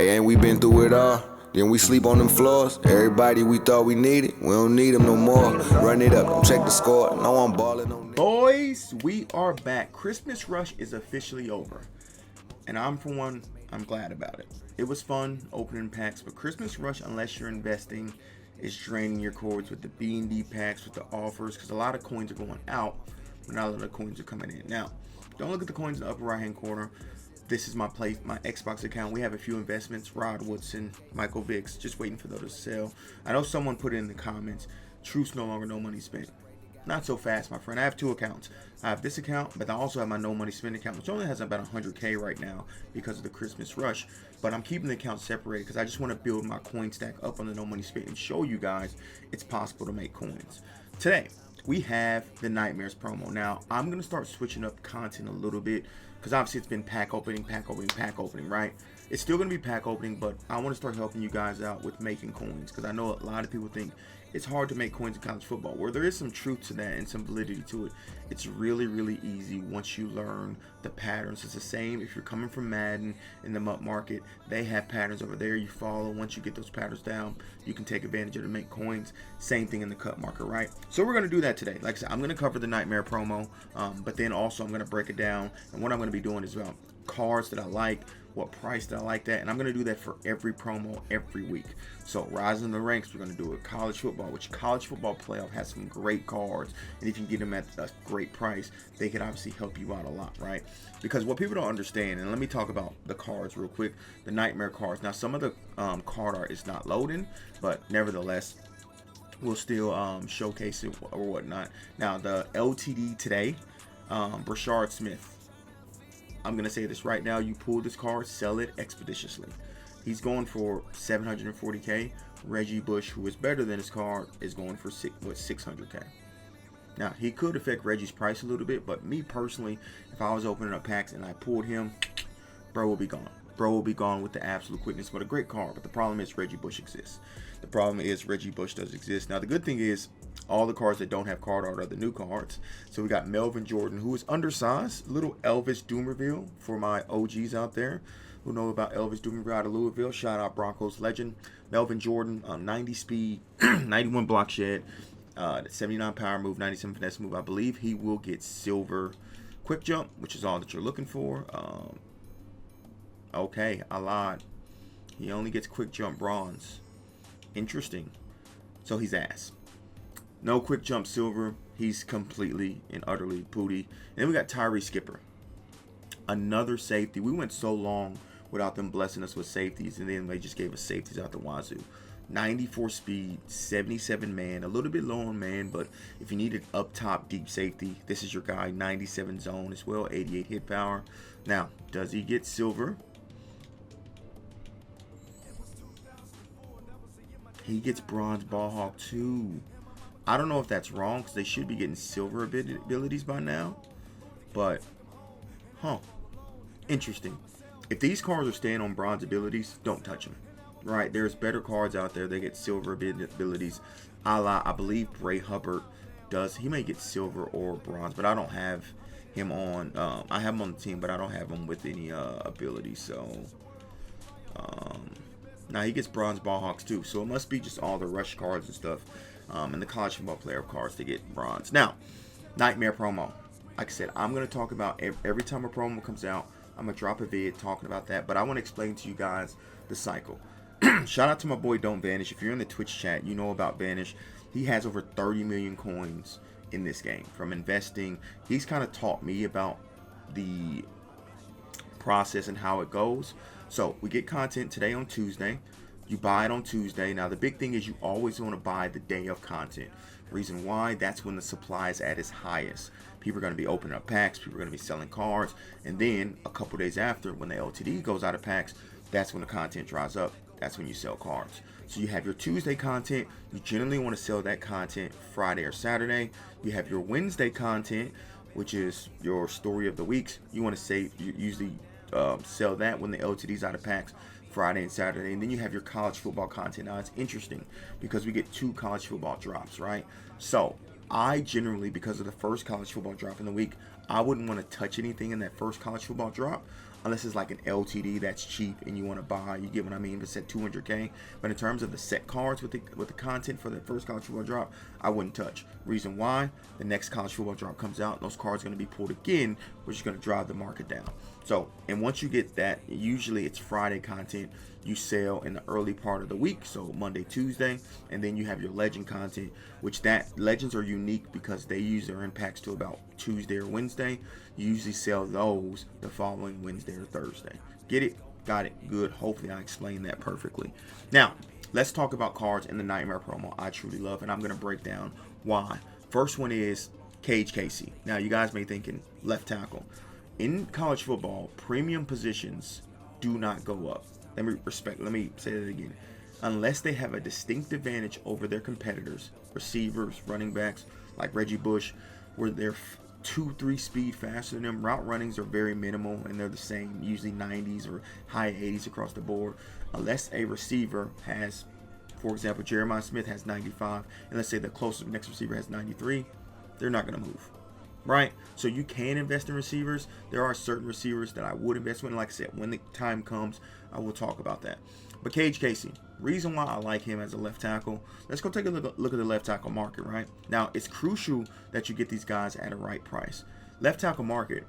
Hey, ain't we been through it all? Then we sleep on them floors. Everybody we thought we needed, we don't need them no more. Run it up, don't check the score. No, I'm balling on. Boys, we are back. Christmas rush is officially over. And I'm, for one, I'm glad about it. It was fun opening packs, but Christmas rush, unless you're investing, is draining your cords with the B&D packs, with the offers, because a lot of coins are going out, but not a lot of coins are coming in. Now, don't look at the coins in the upper right-hand corner. This is my Xbox account. We have a few investments. Rod Woodson, Michael Vicks, just waiting for those to sell. I know someone put it in the comments, Truth's no longer no money spent. Not so fast, my friend. I have two accounts. I have this account, but I also have my no money spent account, which only has about 100K right now because of the Christmas rush. But I'm keeping the accounts separated because I just want to build my coin stack up on the no money spent and show you guys it's possible to make coins. Today, we have the Nightmares promo. Now, I'm going to start switching up content a little bit because obviously it's been pack opening, right? It's still going to be pack opening, but I want to start helping you guys out with making coins because I know a lot of people think it's hard to make coins in college football. Where there is some truth to that and some validity to it, it's really, really easy once you learn the patterns. It's the same if you're coming from Madden in the MUP market. They have patterns over there you follow. Once you get those patterns down, you can take advantage of it to make coins. Same thing in the cut market, right? So we're going to do that today. Like I said, I'm going to cover the Nightmare promo, but then also I'm going to break it down. And what I'm going to be doing is cards that I like, what price that I like that, and I'm going to do that for every promo every week. So rising the ranks, we're going to do it. College football, which college football playoff has some great cards, and if you can get them at a great price, they can obviously help you out a lot, right? Because what people don't understand, and let me talk about the cards real quick, the Nightmare cards. Now, some of the card art is not loading, but nevertheless, we'll still showcase it or whatnot. Now, the LTD today, Brashard Smith. I'm going to say this right now. You pull this card, sell it expeditiously. He's going for 740K. Reggie Bush, who is better than his card, is going for 600K. Now, he could affect Reggie's price a little bit, but me personally, if I was opening up packs and I pulled him, bro will be gone. Bro will be gone with the absolute quickness. But a great card. But the problem is Reggie Bush exists. The problem is Reggie Bush does exist. Now, the good thing is all the cards that don't have card art are the new cards. So we got Melvin Jordan, who is undersized. Little Elvis Dumerville for my OGs out there who know about Elvis Dumerville out of Louisville. Shout out Broncos legend. Melvin Jordan, 90 speed, 91 block shed, 79 power move, 97 finesse move. I believe he will get silver quick jump, which is all that you're looking for. Okay, I lied. He only gets quick jump bronze. Interesting. So he's ass. No quick jump silver. He's completely and utterly pooty. And then we got Tyree Skipper. Another safety. We went so long without them blessing us with safeties, and then they just gave us safeties out the wazoo. 94 speed, 77 man, a little bit low on man, but if you need an up top deep safety, this is your guy. 97 zone as well, 88 hit power. Now, does he get silver? He gets bronze ball hawk too. I don't know if that's wrong because they should be getting silver abilities by now. But, interesting. If these cards are staying on bronze abilities, don't touch them. Right? There's better cards out there that get silver abilities. I believe Bray Hubbard does. He may get silver or bronze, but I don't have him on. I have him on the team, but I don't have him with any abilities. So, now he gets bronze ball hawks too. So it must be just all the rush cards and stuff. And the college football player cards to get bronze. Now, Nightmare promo. Like I said, I'm going to talk about every time a promo comes out, I'm going to drop a vid talking about that. But I want to explain to you guys the cycle. Shout out to my boy Don't Vanish. If you're in the Twitch chat, you know about Vanish. He has over 30 million coins in this game from investing. He's kind of taught me about the process and how it goes. So we get content today on Tuesday. You buy it on Tuesday. Now, the big thing is you always want to buy the day of content. Reason why, that's when the supply is at its highest. People are going to be opening up packs. People are going to be selling cards. And then a couple days after, when the LTD goes out of packs, that's when the content dries up. That's when you sell cards. So you have your Tuesday content. You generally want to sell that content Friday or Saturday. You have your Wednesday content, which is your story of the weeks. You want to save, you usually sell that when the LTD's out of packs, Friday and Saturday. And then you have your college football content. Now, it's interesting because we get 2 college football drops, right? So I generally, because of the first college football drop in the week, I wouldn't want to touch anything in that first college football drop. unless it's like an LTD that's cheap and you want to buy. You get what I mean? If it's at 200K. But in terms of the set cards with the content for the first college football drop, I wouldn't touch. Reason why? The next college football drop comes out, and those cards are going to be pulled again, which is going to drive the market down. So, and once you get that, usually it's Friday content you sell in the early part of the week, so Monday, Tuesday, and then you have your legend content, which that legends are unique because they use their impacts to about Tuesday or Wednesday. You usually sell those the following Wednesday or Thursday. Get it? Got it? Good. Hopefully I explained that perfectly. Now, let's talk about cards in the Nightmare promo I truly love, and I'm going to break down why. First one is Cage Casey. Now, you guys may be thinking left tackle. In college football, premium positions do not go up. Let me say that again. Unless they have a distinct advantage over their competitors, receivers, running backs, like Reggie Bush, where they're 2-3 speed faster than them. Route runnings are very minimal, and they're the same, usually 90s or high 80s across the board. Unless a receiver has, for example, Jeremiah Smith has 95, and let's say the closest next receiver has 93, they're not going to move. Right? So you can invest in receivers. There are certain receivers that I would invest in. Like I said, when the time comes, I will talk about that. But Cage Casey, reason why I like him as a left tackle, let's go take a look at the left tackle market, right? Now, it's crucial that you get these guys at a right price. Left tackle market,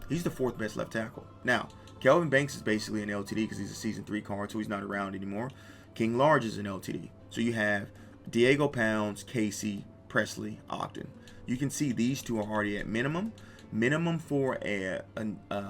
he's the 4th best left tackle. Now, Kelvin Banks is basically an LTD because he's a season 3 card, so he's not around anymore. King Large is an LTD. So you have Diego Pounds, Casey, Presley, Ogden. You can see these two are already at minimum. Minimum for a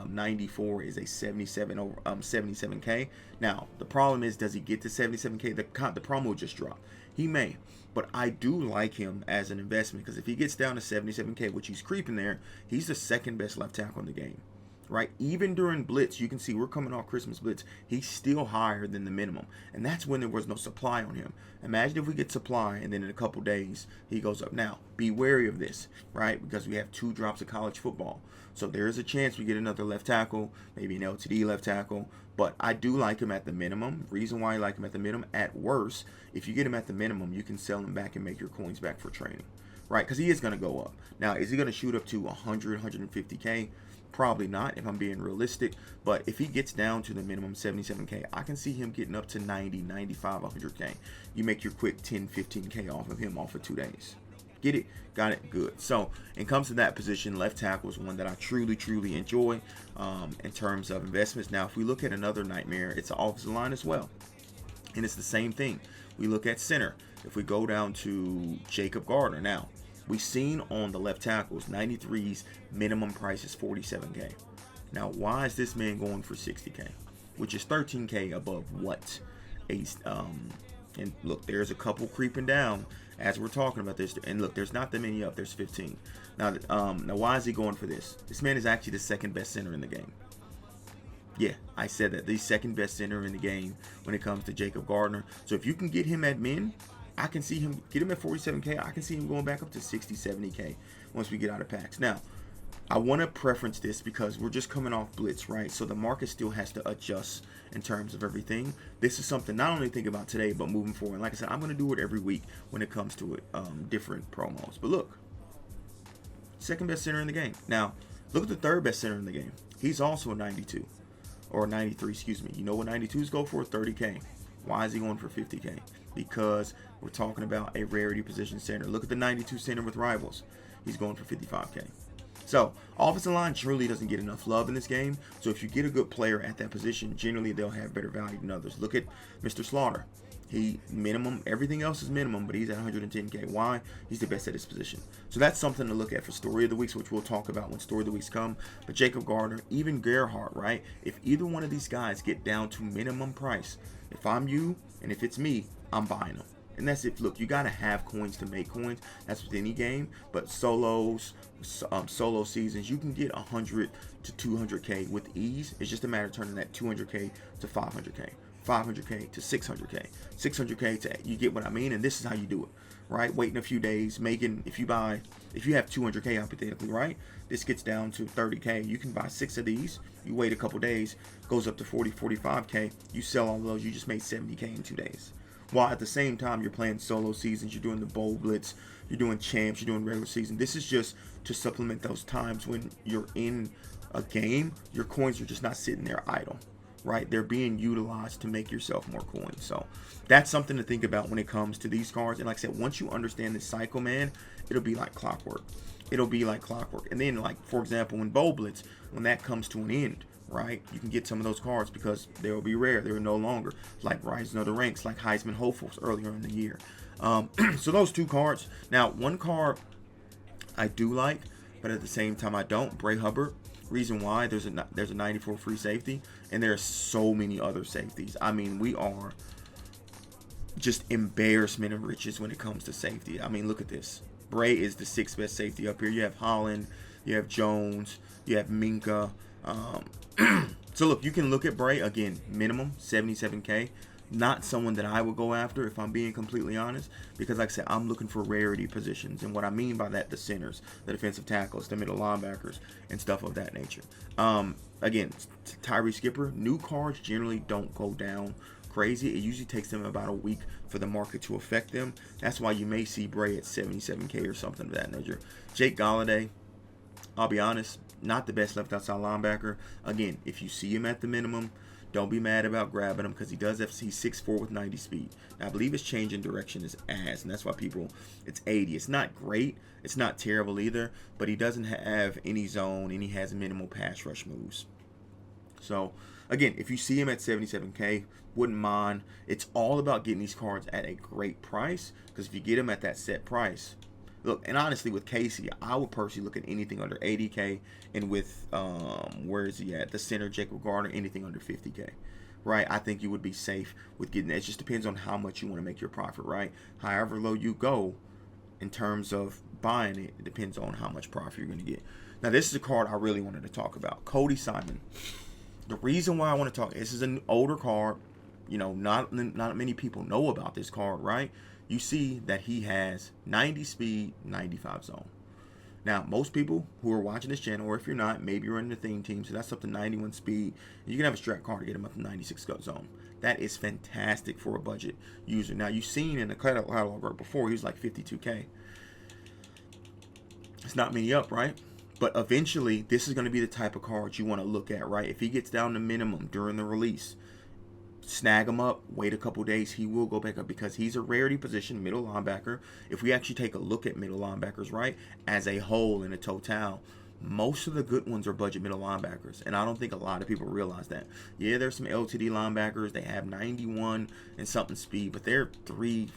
94 is a 77K. Now, the problem is, does he get to 77K? The promo just dropped. He may, but I do like him as an investment because if he gets down to 77K, which he's creeping there, he's the 2nd best left tackle in the game. Right? Even during Blitz, you can see we're coming off Christmas Blitz. He's still higher than the minimum. And that's when there was no supply on him. Imagine if we get supply and then in a couple days he goes up. Now, be wary of this, right? Because we have 2 drops of college football. So there is a chance we get another left tackle, maybe an LTD left tackle. But I do like him at the minimum. Reason why I like him at the minimum, at worst, if you get him at the minimum, you can sell him back and make your coins back for training. Right? Because he is going to go up. Now, is he going to shoot up to 100, 150K? Probably not, if I'm being realistic. But if he gets down to the minimum 77K, I can see him getting up to 90, 95, 100K. You make your quick 10, 15K off of him off of 2 days. Get it? Got it? Good. So, when it comes to that position, left tackle is one that I truly, truly enjoy in terms of investments. Now, if we look at another nightmare, it's an offensive line as well. And it's the same thing. We look at center. If we go down to Jacob Gardner. Now, we've seen on the left tackles, 93's minimum price is 47K. Now, why is this man going for 60K? Which is 13K above what? And look, there's a couple creeping down as we're talking about this. And look, there's not that many up. There's 15. Now, why is he going for this? This man is actually the 2nd best center in the game. Yeah, I said that. The 2nd best center in the game when it comes to Jacob Gardner. So if you can get him at min, I can see him, get him at 47K. I can see him going back up to 60, 70K once we get out of packs. Now, I want to preference this because we're just coming off Blitz, right? So the market still has to adjust in terms of everything. This is something not only think about today, but moving forward. Like I said, I'm going to do it every week when it comes to it, different promos. But look, 2nd best center in the game. Now, look at the 3rd best center in the game. He's also a 92 or 93, excuse me. You know what 92s go for? 30K. Why is he going for 50K? Because we're talking about a rarity position center. Look at the 92 center with Rivals. He's going for 55K. So, offensive line truly doesn't get enough love in this game. So, if you get a good player at that position, generally they'll have better value than others. Look at Mr. Slaughter. He minimum, everything else is minimum, but he's at 110K. Why? He's the best at his position. So that's something to look at for Story of the Weeks, which we'll talk about when Story of the Weeks come. But Jacob Gardner, even Gerhardt, right? If either one of these guys get down to minimum price, if I'm you and if it's me, I'm buying them. And that's it. Look, you got to have coins to make coins. That's with any game. But solo seasons, you can get 100 to 200K with ease. It's just a matter of turning that 200K to 500K. 500K to 600K, 600K to, you get what I mean? And this is how you do it, right? Waiting a few days, making, if you have 200K hypothetically, right? This gets down to 30K. You can buy 6 of these. You wait a couple days, goes up to 40, 45K. You sell all of those. You just made 70K in 2 days. While at the same time, you're playing solo seasons. You're doing the bowl blitz. You're doing champs. You're doing regular season. This is just to supplement those times when you're in a game, your coins are just not sitting there idle, right? They're being utilized to make yourself more coins. So that's something to think about when it comes to these cards. And like I said, once you understand this cycle, man, it'll be like clockwork. It'll be like clockwork. And then, like, for example, when Bowl Blitz, when that comes to an end, right, you can get some of those cards because they will be rare. They will no longer, like Rising of the Ranks, like Heisman hopefuls earlier in the year. So those two cards. Now, one card I do like, but at the same time I don't. Bray Hubbard. Reason why, there's a 94 free safety, and there are so many other safeties. I mean, we are just embarrassment of riches when it comes to safety. I mean, look at this. Bray is the 6th best safety up here. You have Holland, you have Jones, you have Minka. So look, you can look at Bray again. Minimum 77K. Not someone that I would go after if I'm being completely honest, because like I said, I'm looking for rarity positions, and what I mean by that, the centers, the defensive tackles, the middle linebackers, and stuff of that nature. Again, Tyree Skipper, new cards generally don't go down crazy. It usually takes them about a week for the market to affect them. That's why you may see Bray at 77K or something of that nature. Jake Galladay, I'll be honest, not the best left outside linebacker. Again, if you see him at the minimum, don't be mad about grabbing him, because he's 6'4" with 90 speed. Now, I believe his change in direction is ass, and that's why it's 80. It's not great. It's not terrible either, but he doesn't have any zone, and he has minimal pass rush moves. So, again, if you see him at 77K, wouldn't mind. It's all about getting these cards at a great price, because if you get them at that set price, look, and honestly, with Casey, I would personally look at anything under 80K, and with, where is he at? The center, Jacob Gardner, anything under 50K, right? I think you would be safe with getting that. It just depends on how much you want to make your profit, right? However low you go in terms of buying it, it depends on how much profit you're going to get. Now, this is a card I really wanted to talk about. Cody Simon. The reason why I want to talk, this is an older card. You know, not many people know about this card, right? You see that he has 90 speed, 95 zone. Now, most people who are watching this channel, or if you're not, maybe you're running the theme team, so that's up to 91 speed. You can have a strat card to get him up to 96 zone. That is fantastic for a budget user. Now, you've seen in the catalog right before, he was like 52K. It's not many up, right? But eventually, this is going to be the type of card you want to look at, right? If he gets down to minimum during the release, snag him up, wait a couple days, he will go back up, because he's a rarity position middle linebacker. If we actually take a look at middle linebackers, right, as a whole in a total, most of the good ones are budget middle linebackers, and I don't think a lot of people realize that. Yeah, there's some LTD linebackers, they have 91 and something speed, but they're 400,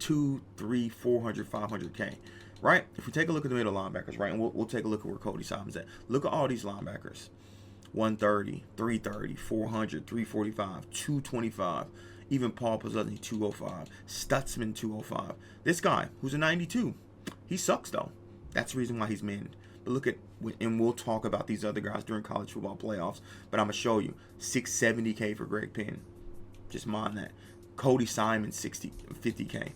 500K, right? If we take a look at the middle linebackers, right, and we'll take a look at where Cody Simon's at. Look at all these linebackers. 130, 330, 400, 345, 225, even Paul Posluszny 205, Stutzman 205. This guy, who's a 92, he sucks though. That's the reason why he's manned. But look at, and we'll talk about these other guys during college football playoffs, but I'm going to show you, 670K for Greg Penn. Just mind that. Cody Simon, 50K.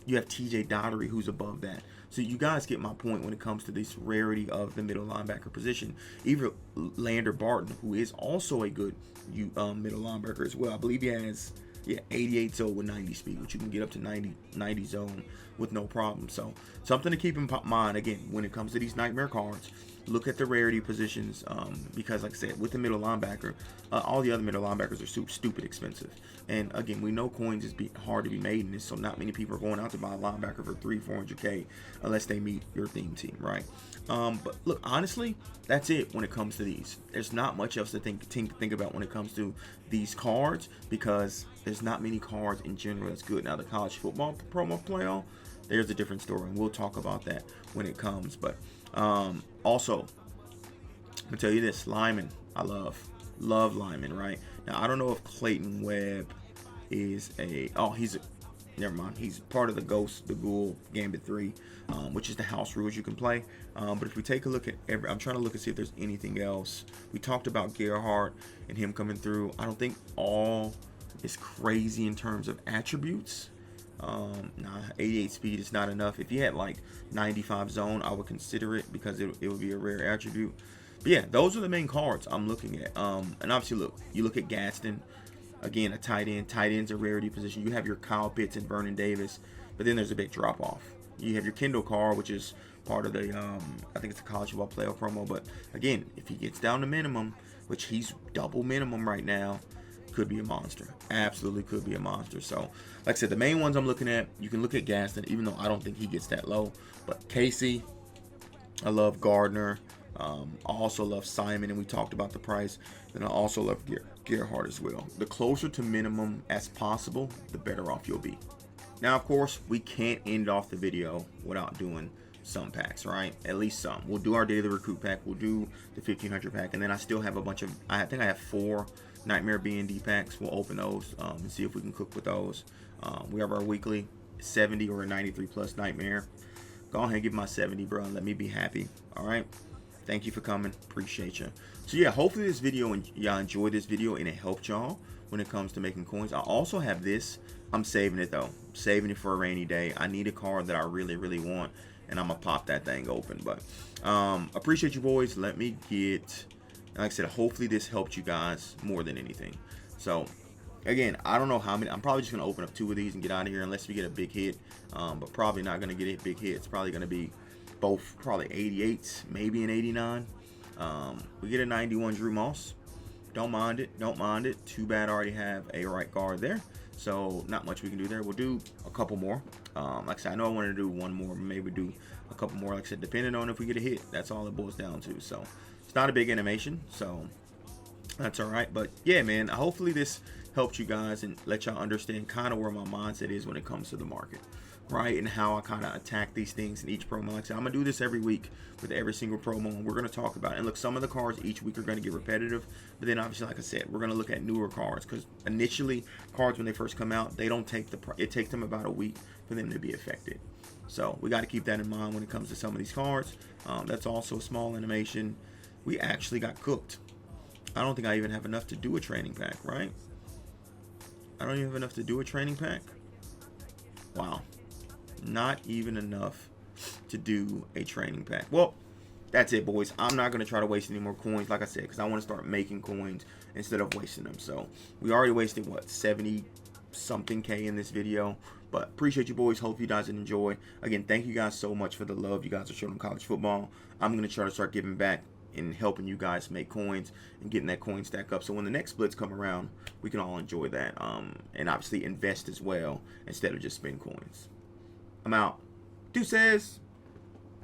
You have TJ Daugherty, who's above that. So you guys get my point when it comes to this rarity of the middle linebacker position. Even Lander Barton, who is also a good middle linebacker as well. I believe he has 88 zone with 90 speed, which you can get up to 90 zone with no problem. So something to keep in mind, again, when it comes to these nightmare cards. Look at the rarity positions, because like I said, with the middle linebacker, all the other middle linebackers are stupid expensive. And again, we know coins is hard to be made in this, so not many people are going out to buy a linebacker for 300-400K unless they meet your theme team, right? But look, honestly, that's it when it comes to these. There's not much else to think about when it comes to these cards, because there's not many cards in general that's good. Now, the college football promo playoff, there's a different story, and we'll talk about that when it comes. But also, I'm gonna tell you this, Lyman, I love Lyman, right? Now, I don't know if Clayton Webb is never mind, he's part of the Ghoul Gambit 3, which is the house rules you can play. But if we take a look at I'm trying to look and see if there's anything else. We talked about Gerhardt and him coming through. I don't think all is crazy in terms of attributes. 88 speed is not enough. If you had like 95 zone, I would consider it, because it would be a rare attribute. But yeah, those are the main cards I'm looking at. And obviously, look, you look at Gaston, again, a tight end. Tight end's a rarity position. You have your Kyle Pitts and Vernon Davis, but then there's a big drop off. You have your Kindle card, which is part of the, I think it's a college football playoff promo. But again, if he gets down to minimum, which he's double minimum right now, could be a monster. Absolutely could be a monster. So, like I said, the main ones I'm looking at, you can look at Gaston, even though I don't think he gets that low. But Casey, I love Gardner. I also love Simon, and we talked about the price. And I also love Gerhardt as well. The closer to minimum as possible, the better off you'll be. Now, of course, we can't end off the video without doing some packs, right? At least some. We'll do our daily recruit pack. We'll do the 1500 pack, and then I still have a bunch of, I think I have 4 Nightmare B&D packs. We'll open those and see if we can cook with those. We have our weekly 70 or a 93 plus Nightmare. Go ahead and give my 70, bro, and let me be happy. All right. Thank you for coming. Appreciate you. So yeah, hopefully this video, and y'all enjoyed this video and it helped y'all when it comes to making coins. I also have this. I'm saving it though. Saving it for a rainy day. I need a card that I really, really want, and I'm gonna pop that thing open. But appreciate you boys. Let me get, like I said, hopefully this helped you guys more than anything. So again, I don't know how many. I'm probably just gonna open up 2 of these and get out of here unless we get a big hit. But probably not gonna get a big hit. It's probably gonna be both probably 88s, maybe an 89. We get a 91 Drew Moss. Don't mind it. Don't mind it. Too bad I already have a right guard there. So not much we can do there. We'll do a couple more. Like I said, I know I wanted to do one more, maybe do a couple more. Like I said, depending on if we get a hit, that's all it boils down to. So it's not a big animation, so that's all right. But yeah, man, hopefully this helped you guys and let y'all understand kind of where my mindset is when it comes to the market, right? And how I kind of attack these things in each promo. Like I said, I'm gonna do this every week with every single promo, and we're gonna talk about it. And look, some of the cards each week are gonna get repetitive, but then obviously, like I said, we're gonna look at newer cards, because initially cards, when they first come out, they don't take it takes them about a week for them to be affected. So we got to keep that in mind when it comes to some of these cards. That's also a small animation. We actually got cooked. I don't think I even have enough to do a training pack, right? I don't even have enough to do a training pack. Wow. Not even enough to do a training pack. Well, that's it, boys. I'm not going to try to waste any more coins, like I said, because I want to start making coins instead of wasting them. So we already wasted, what, 70 something K in this video. But appreciate you, boys. Hope you guys enjoy. Again, thank you guys so much for the love you guys are showing college football. I'm going to try to start giving back and helping you guys make coins and getting that coin stack up, so when the next splits come around, we can all enjoy that, and obviously invest as well instead of just spend coins. I'm out. Deuces.